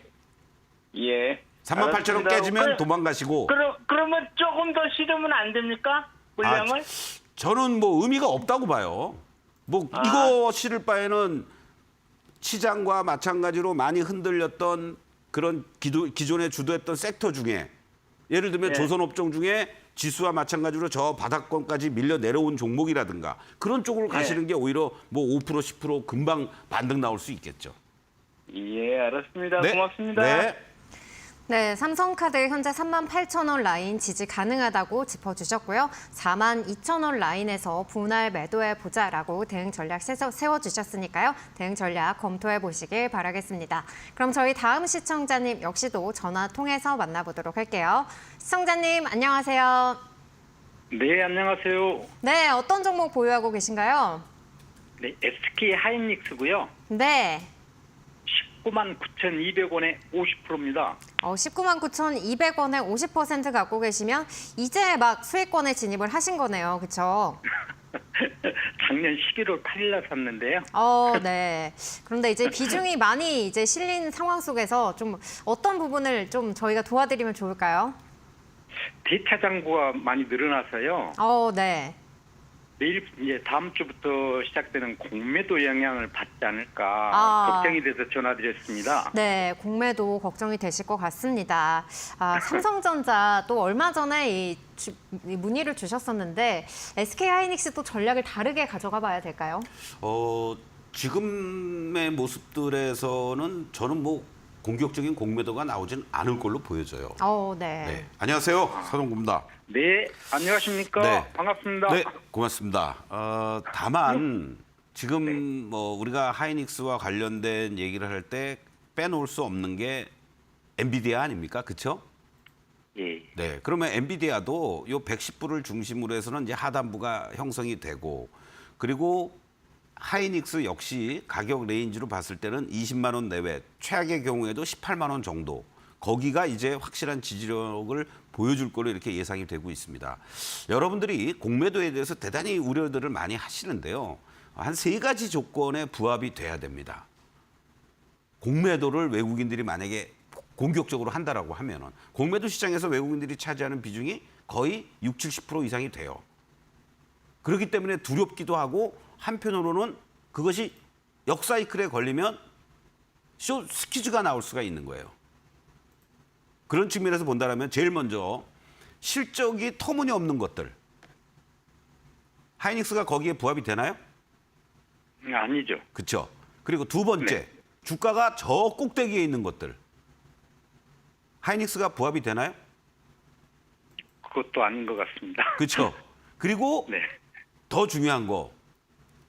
예. 3만 8천 원 깨지면 도망가시고. 그러면 조금 더 실으면 안 됩니까? 물량을? 저는 뭐 의미가 없다고 봐요. 뭐 이거 실을 바에는 시장과 마찬가지로 많이 흔들렸던 그런 기존에 주도했던 섹터 중에 예를 들면 예. 조선업종 중에 지수와 마찬가지로 저 바닥권까지 밀려 내려온 종목이라든가 그런 쪽으로 가시는 게 오히려 뭐 5% 10% 금방 반등 나올 수 있겠죠. 예, 알았습니다. 네. 고맙습니다. 네. 네, 삼성카드 현재 38,000원 라인 지지 가능하다고 짚어주셨고요. 42,000원 라인에서 분할 매도해보자라고 대응 전략 세워주셨으니까요. 대응 전략 검토해보시길 바라겠습니다. 그럼 저희 다음 시청자님 역시도 전화 통해서 만나보도록 할게요. 시청자님 안녕하세요. 네, 안녕하세요. 네, 어떤 종목 보유하고 계신가요? 네, SK 하이닉스고요. 네. 199,200원에 50%입니다. 199,200원에 50% 갖고 계시면 이제 막 수익권에 진입을 하신 거네요. 그렇죠? 작년 11월 8일 날 샀는데요. 네. 그런데 이제 비중이 많이 이제 실린 상황 속에서 좀 어떤 부분을 좀 저희가 도와드리면 좋을까요? 대차 잔고가 많이 늘어나서요. 네. 내일 이제 다음 주부터 시작되는 공매도 영향을 받지 않을까 걱정이 돼서 전화드렸습니다. 네, 공매도 걱정이 되실 것 같습니다. 삼성전자 또 얼마 전에 이 문의를 주셨었는데 SK 하이닉스 또 전략을 다르게 가져가 봐야 될까요? 지금의 모습들에서는 저는 뭐 공격적인 공매도가 나오진 않을 걸로 보여져요. 네. 네. 안녕하세요. 서동구입니다. 네, 안녕하십니까? 네. 반갑습니다. 네, 고맙습니다. 다만 지금 뭐 우리가 하이닉스와 관련된 얘기를 할 때 빼놓을 수 없는 게 엔비디아 아닙니까? 그렇죠? 예. 네. 그러면 엔비디아도 요 110불을 중심으로 해서는 이제 하단부가 형성이 되고 그리고 하이닉스 역시 가격 레인지로 봤을 때는 20만 원 내외, 최악의 경우에도 18만 원 정도. 거기가 이제 확실한 지지력을 보여줄 거로 이렇게 예상이 되고 있습니다. 여러분들이 공매도에 대해서 대단히 우려들을 많이 하시는데요. 한 3가지 조건에 부합이 돼야 됩니다. 공매도를 외국인들이 만약에 공격적으로 한다라고 하면은 공매도 시장에서 외국인들이 차지하는 비중이 거의 60, 70% 이상이 돼요. 그렇기 때문에 두렵기도 하고 한편으로는 그것이 역사이클에 걸리면 스퀴즈가 나올 수가 있는 거예요. 그런 측면에서 본다면 제일 먼저 실적이 터무니없는 것들. 하이닉스가 거기에 부합이 되나요? 아니죠. 그렇죠. 그리고 두 번째, 주가가 저 꼭대기에 있는 것들. 하이닉스가 부합이 되나요? 그것도 아닌 것 같습니다. 그렇죠. 그리고 네. 더 중요한 거,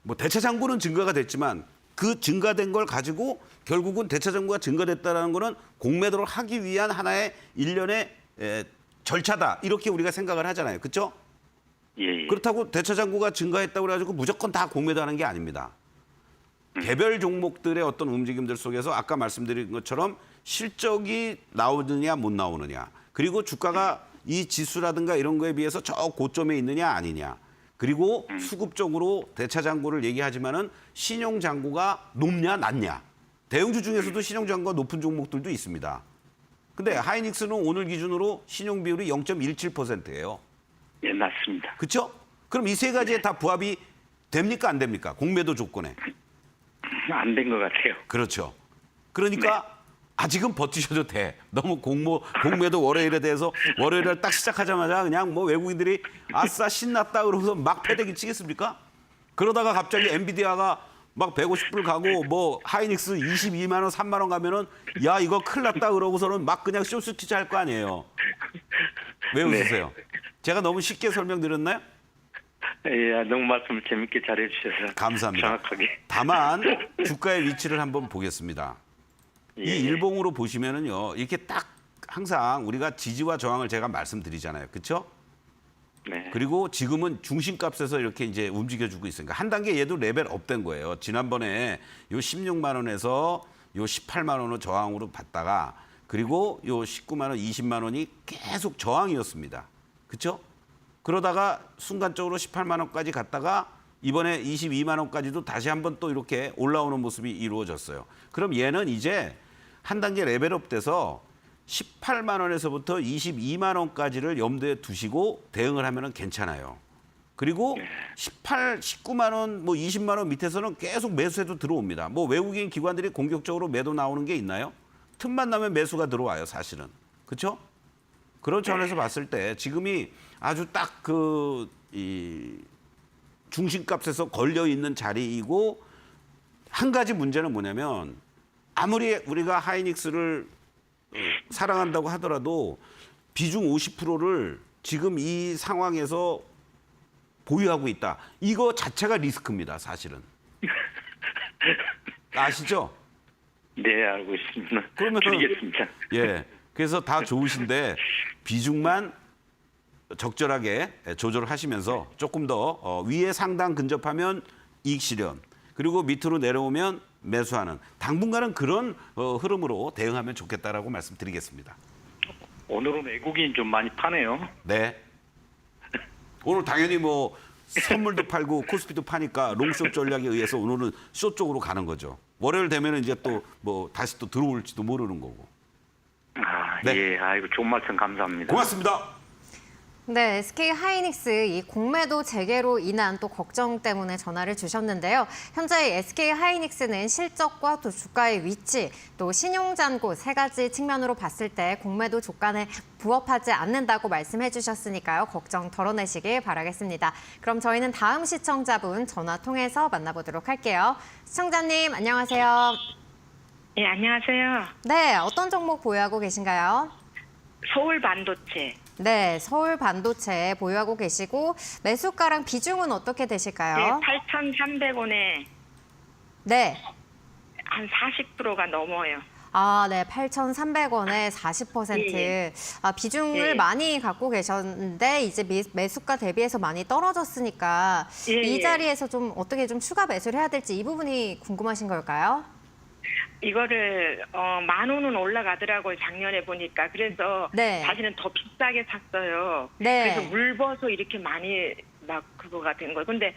뭐 대차 잔고는 증가가 됐지만 그 증가된 걸 가지고 결국은 대차 잔고가 증가됐다는 거는 공매도를 하기 위한 하나의 일련의 절차다. 이렇게 우리가 생각을 하잖아요. 그렇죠? 예. 그렇다고 대차 잔고가 증가했다고 그래가지고 무조건 다 공매도하는 게 아닙니다. 개별 종목들의 어떤 움직임들 속에서 아까 말씀드린 것처럼 실적이 나오느냐 못 나오느냐 그리고 주가가 이 지수라든가 이런 거에 비해서 저 고점에 있느냐 아니냐 그리고 수급적으로 대차 잔고를 얘기하지만은 신용 잔고가 높냐 낮냐 대형주 중에서도 신용 잔고가 높은 종목들도 있습니다. 근데 하이닉스는 오늘 기준으로 신용 비율이 0.17%예요. 예, 맞습니다. 그렇죠? 그럼 이 3가지에 다 부합이 됩니까 안 됩니까? 공매도 조건에. 안 된 것 같아요. 그렇죠. 그러니까 아직은 버티셔도 돼. 너무 공매도 월요일에 대해서 월요일을 딱 시작하자마자 그냥 뭐 외국인들이 아싸 신났다 그러고서 막 패대기 치겠습니까? 그러다가 갑자기 엔비디아가 막 150불 가고 뭐 하이닉스 22만 원, 3만 원 가면은 야 이거 큰일 났다 그러고서는 막 그냥 쇼스티치 할 거 아니에요. 왜 웃으세요? 제가 너무 쉽게 설명드렸나요? 예, 너무 말씀을 재밌게 잘해주셔서 감사합니다. 정확하게. 다만 주가의 위치를 한번 보겠습니다. 예. 이 일봉으로 보시면은요, 이렇게 딱 항상 우리가 지지와 저항을 제가 말씀드리잖아요, 그렇죠? 네. 그리고 지금은 중심값에서 이렇게 이제 움직여주고 있으니까 한 단계 얘도 레벨 업된 거예요. 지난번에 요 16만 원에서 요 18만 원을 저항으로 받다가 그리고 요 19만 원, 20만 원이 계속 저항이었습니다, 그렇죠? 그러다가 순간적으로 18만 원까지 갔다가 이번에 22만 원까지도 다시 한번 또 이렇게 올라오는 모습이 이루어졌어요. 그럼 얘는 이제 한 단계 레벨업 돼서 18만 원에서부터 22만 원까지를 염두에 두시고 대응을 하면 괜찮아요. 그리고 18, 19만 원, 뭐 20만 원 밑에서는 계속 매수해도 들어옵니다. 뭐 외국인 기관들이 공격적으로 매도 나오는 게 있나요? 틈만 나면 매수가 들어와요, 사실은. 그렇죠? 그런 차원에서 봤을 때 지금이 아주 딱 이 중심값에서 걸려 있는 자리이고 한 가지 문제는 뭐냐면 아무리 우리가 하이닉스를 사랑한다고 하더라도 비중 50%를 지금 이 상황에서 보유하고 있다. 이거 자체가 리스크입니다, 사실은. 아시죠? 네, 알고 있습니다. 그러면은- 드리겠습니다. 예. 그래서 다 좋으신데 비중만 적절하게 조절을 하시면서 조금 더 위에 상단 근접하면 이익 실현, 그리고 밑으로 내려오면 매수하는, 당분간은 그런 흐름으로 대응하면 좋겠다라고 말씀드리겠습니다. 오늘은 외국인 좀 많이 파네요. 네. 오늘 당연히 뭐 선물도 팔고 코스피도 파니까 롱숏 전략에 의해서 오늘은 숏 쪽으로 가는 거죠. 월요일 되면 이제 또 뭐 다시 또 들어올지도 모르는 거고. 아, 네. 예, 아이고 좋은 말씀 감사합니다. 고맙습니다. 네, SK 하이닉스 이 공매도 재개로 인한 또 걱정 때문에 전화를 주셨는데요. 현재 SK 하이닉스는 실적과 또 주가의 위치, 또 신용잔고 세 가지 측면으로 봤을 때 공매도 조건에 부합하지 않는다고 말씀해 주셨으니까요. 걱정 덜어내시길 바라겠습니다. 그럼 저희는 다음 시청자분 전화 통해서 만나보도록 할게요. 시청자님, 안녕하세요. 네, 안녕하세요. 네, 어떤 종목 보유하고 계신가요? 서울 반도체. 네, 서울 반도체 보유하고 계시고 매수가랑 비중은 어떻게 되실까요? 네, 8,300원에 네. 한 40%가 넘어요. 아, 네. 8,300원에 40%. 예. 비중을 예. 많이 갖고 계셨는데 이제 매수가 대비해서 많이 떨어졌으니까 예, 이 예. 자리에서 좀 어떻게 좀 추가 매수를 해야 될지 이 부분이 궁금하신 걸까요? 이거를 10,000원은 올라가더라고요. 작년에 보니까. 그래서 네. 사실은 더 비싸게 샀어요. 네. 그래서 물버서 이렇게 많이 막 그거가 된 거예요. 근데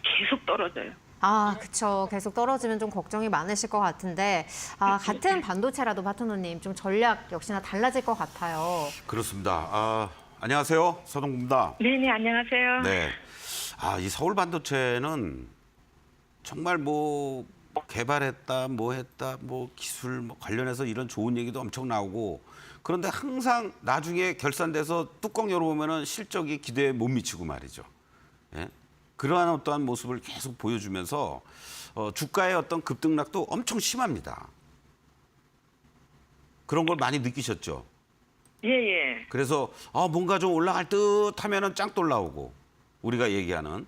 계속 떨어져요. 아, 그쵸. 계속 떨어지면 좀 걱정이 많으실 것 같은데 같은 반도체라도 파트너님 좀 전략 역시나 달라질 것 같아요. 그렇습니다. 안녕하세요. 서동구입니다. 네네, 안녕하세요. 네. 이 서울 반도체는 정말 뭐 개발했다, 뭐 했다, 뭐 기술 뭐 관련해서 이런 좋은 얘기도 엄청 나오고, 그런데 항상 나중에 결산돼서 뚜껑 열어보면은 실적이 기대에 못 미치고 말이죠. 예? 그러한 어떠한 모습을 계속 보여주면서 주가의 어떤 급등락도 엄청 심합니다. 그런 걸 많이 느끼셨죠? 예, 예. 그래서 뭔가 좀 올라갈 듯 하면은 짱 또 올라오고, 우리가 얘기하는.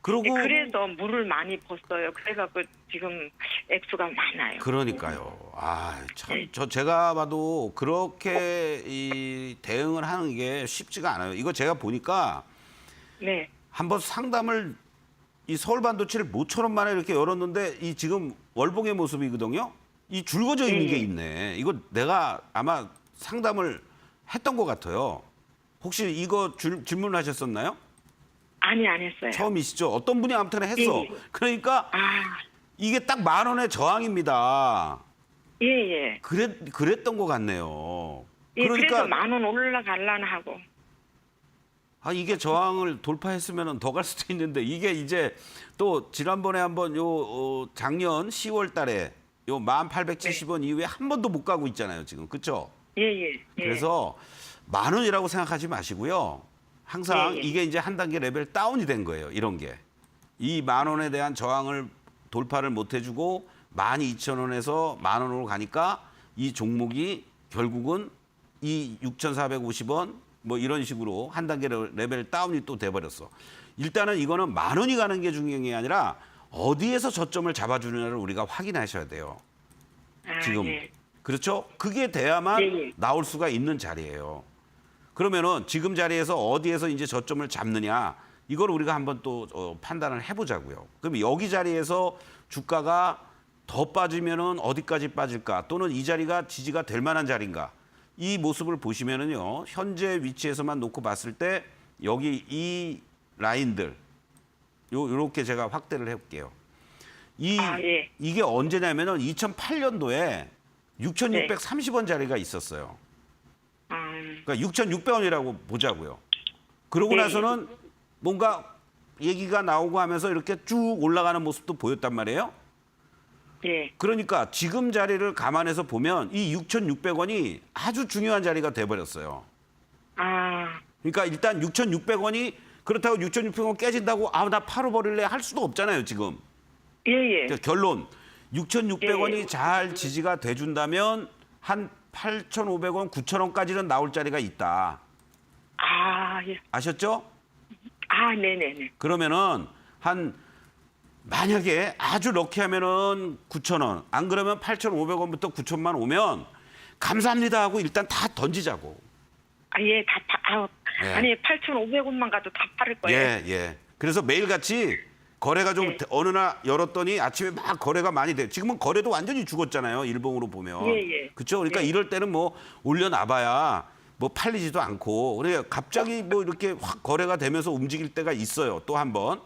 그러고 네, 그래서 물을 많이 벗어요. 그래갖고 지금 액수가 많아요. 그러니까요. 참, 제가 봐도 그렇게 이 대응을 하는 게 쉽지가 않아요. 이거 제가 보니까 네. 한번 상담을 이 서울 반도체를 모처럼 만에 이렇게 열었는데 이 지금 월봉의 모습이거든요. 이 줄거져 있는 게 있네. 이거 내가 아마 상담을 했던 것 같아요. 혹시 이거 질문하셨었나요? 아니, 안 했어요. 처음이시죠? 어떤 분이 아무튼 했어. 예. 그러니까 이게 딱 10,000원의 저항입니다. 예, 예. 그랬던 것 같네요. 예, 그러니까 그래서 10,000원 올라갈라나 하고. 이게 저항을 돌파했으면 더 갈 수도 있는데, 이게 이제 또 지난번에 한번 작년 10월 달에 요 1,870원 이후에 한 번도 못 가고 있잖아요, 지금. 그렇죠? 예, 예. 예. 그래서 10,000원이라고 생각하지 마시고요. 항상 예, 예. 이게 이제 한 단계 레벨 다운이 된 거예요, 이런 게. 이 10,000원에 대한 저항을 돌파를 못 해주고 12,000원에서 10,000원으로 가니까 이 종목이 결국은 이 6,450원 뭐 이런 식으로 한 단계 레벨 다운이 또 돼버렸어. 일단은 이거는 10,000원이 가는 게 중요한 게 아니라 어디에서 저점을 잡아주느냐를 우리가 확인하셔야 돼요. 지금. 예. 그렇죠? 그게 돼야만 예, 예. 나올 수가 있는 자리예요. 그러면은 지금 자리에서 어디에서 이제 저점을 잡느냐, 이걸 우리가 한번 또 판단을 해보자고요. 그럼 여기 자리에서 주가가 더 빠지면은 어디까지 빠질까, 또는 이 자리가 지지가 될 만한 자리인가, 이 모습을 보시면은요, 현재 위치에서만 놓고 봤을 때 여기 이 라인들 요렇게 제가 확대를 해볼게요. 예. 이게 언제냐면은 2008년도에 6,630원 자리가 있었어요. 그러니까 6,600원이라고 보자고요. 그러고 네. 나서는 뭔가 얘기가 나오고 하면서 이렇게 쭉 올라가는 모습도 보였단 말이에요. 예. 그러니까 지금 자리를 감안해서 보면 이 6,600원이 아주 중요한 자리가 돼버렸어요. 그러니까 일단 6,600원이 그렇다고 6,600원 깨진다고 나 팔아버릴래 할 수도 없잖아요, 지금. 예, 예. 그러니까 결론 6,600원이 예. 잘 지지가 돼준다면 한 8,500원, 9,000원까지는 나올 자리가 있다. 아, 예. 아셨죠? 아, 네네네. 그러면은 만약에 아주 럭키하면은 9,000원, 안 그러면 8,500원부터 9,000만 오면 감사합니다 하고 일단 다 던지자고. 아, 예, 예. 아니, 8,500원만 가도 다 팔을 거예요. 예, 예. 그래서 매일같이 거래가 좀 네. 어느 날 열었더니 아침에 막 거래가 많이 돼요. 지금은 거래도 완전히 죽었잖아요. 일봉으로 보면. 예, 예. 그렇죠? 그러니까 예. 이럴 때는 뭐 올려놔봐야 뭐 팔리지도 않고. 그래 갑자기 뭐 이렇게 확 거래가 되면서 움직일 때가 있어요. 또 한 번.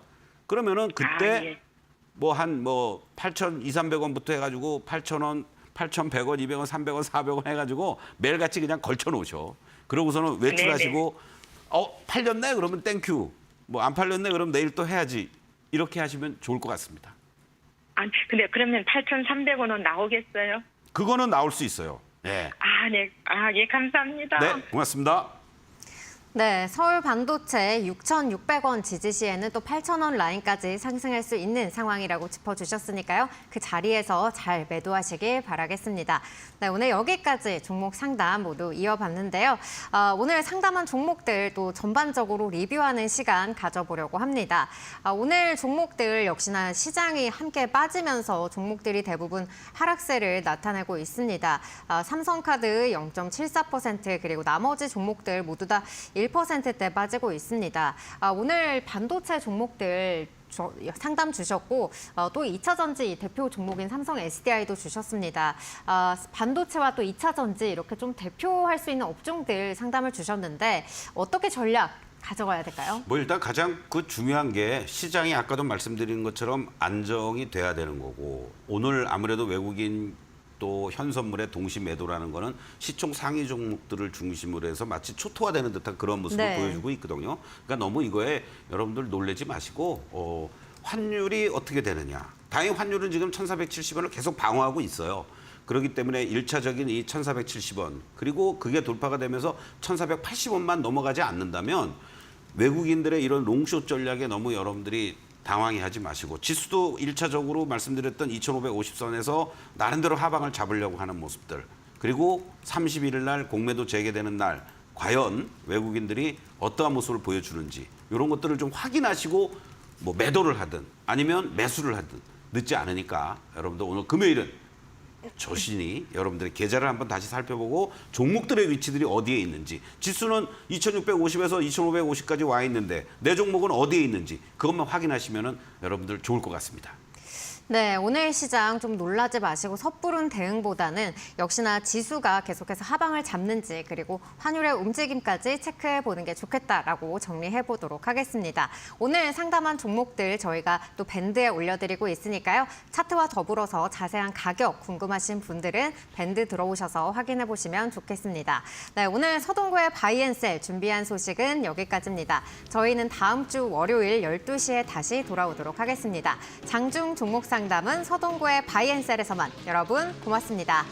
그러면은 그때 아, 예. 뭐 한 8,200~300원부터 해가지고 8,000원, 8,100원, 200원, 300원, 400원 해가지고 매일같이 그냥 걸쳐놓으셔. 그러고서는 외출하시고 팔렸네? 그러면 땡큐. 뭐 안 팔렸네? 그러면 내일 또 해야지. 이렇게 하시면 좋을 것 같습니다. 아니, 근데 그러면 8,300원은 나오겠어요? 그거는 나올 수 있어요. 예. 아, 네. 아, 예, 감사합니다. 네, 고맙습니다. 네, 서울 반도체 6,600원 지지 시에는 또 8,000원 라인까지 상승할 수 있는 상황이라고 짚어주셨으니까요. 그 자리에서 잘 매도하시길 바라겠습니다. 네, 오늘 여기까지 종목 상담 모두 이어봤는데요. 오늘 상담한 종목들 또 전반적으로 리뷰하는 시간 가져보려고 합니다. 오늘 종목들 역시나 시장이 함께 빠지면서 종목들이 대부분 하락세를 나타내고 있습니다. 삼성카드 0.74% 그리고 나머지 종목들 모두 다 1%대 빠지고 있습니다. 오늘 반도체 종목들 상담 주셨고 또 2차 전지 대표 종목인 삼성 SDI도 주셨습니다. 반도체와 또 2차 전지 이렇게 좀 대표할 수 있는 업종들 상담을 주셨는데 어떻게 전략 가져가야 될까요? 뭐 일단 가장 중요한 게 시장이 아까도 말씀드린 것처럼 안정이 돼야 되는 거고 오늘 아무래도 외국인 또 현선물의 동시 매도라는 거는 시총 상위 종목들을 중심으로 해서 마치 초토화되는 듯한 그런 모습을 네. 보여주고 있거든요. 그러니까 너무 이거에 여러분들 놀라지 마시고 환율이 어떻게 되느냐. 다행히 환율은 지금 1,470원을 계속 방어하고 있어요. 그렇기 때문에 1차적인 이 1,470원 그리고 그게 돌파가 되면서 1,480원만 넘어가지 않는다면 외국인들의 이런 롱숏 전략에 너무 여러분들이 당황해하지 마시고 지수도 1차적으로 말씀드렸던 2,550선에서 나름대로 하방을 잡으려고 하는 모습들 그리고 31일 날 공매도 재개되는 날 과연 외국인들이 어떠한 모습을 보여주는지 이런 것들을 좀 확인하시고 뭐 매도를 하든 아니면 매수를 하든 늦지 않으니까 여러분들 오늘 금요일은 조신히 여러분들의 계좌를 한번 다시 살펴보고 종목들의 위치들이 어디에 있는지 지수는 2,650에서 2,550까지 와 있는데 내 종목은 어디에 있는지 그것만 확인하시면 여러분들 좋을 것 같습니다. 네, 오늘 시장 좀 놀라지 마시고 섣부른 대응보다는 역시나 지수가 계속해서 하방을 잡는지 그리고 환율의 움직임까지 체크해 보는 게 좋겠다라고 정리해 보도록 하겠습니다. 오늘 상담한 종목들 저희가 또 밴드에 올려드리고 있으니까요. 차트와 더불어서 자세한 가격 궁금하신 분들은 밴드 들어오셔서 확인해 보시면 좋겠습니다. 네, 오늘 서동구의 바이앤셀 준비한 소식은 여기까지입니다. 저희는 다음 주 월요일 12시에 다시 돌아오도록 하겠습니다. 장중 종목 상담은 서동구의 바이앤셀에서만. 여러분 고맙습니다.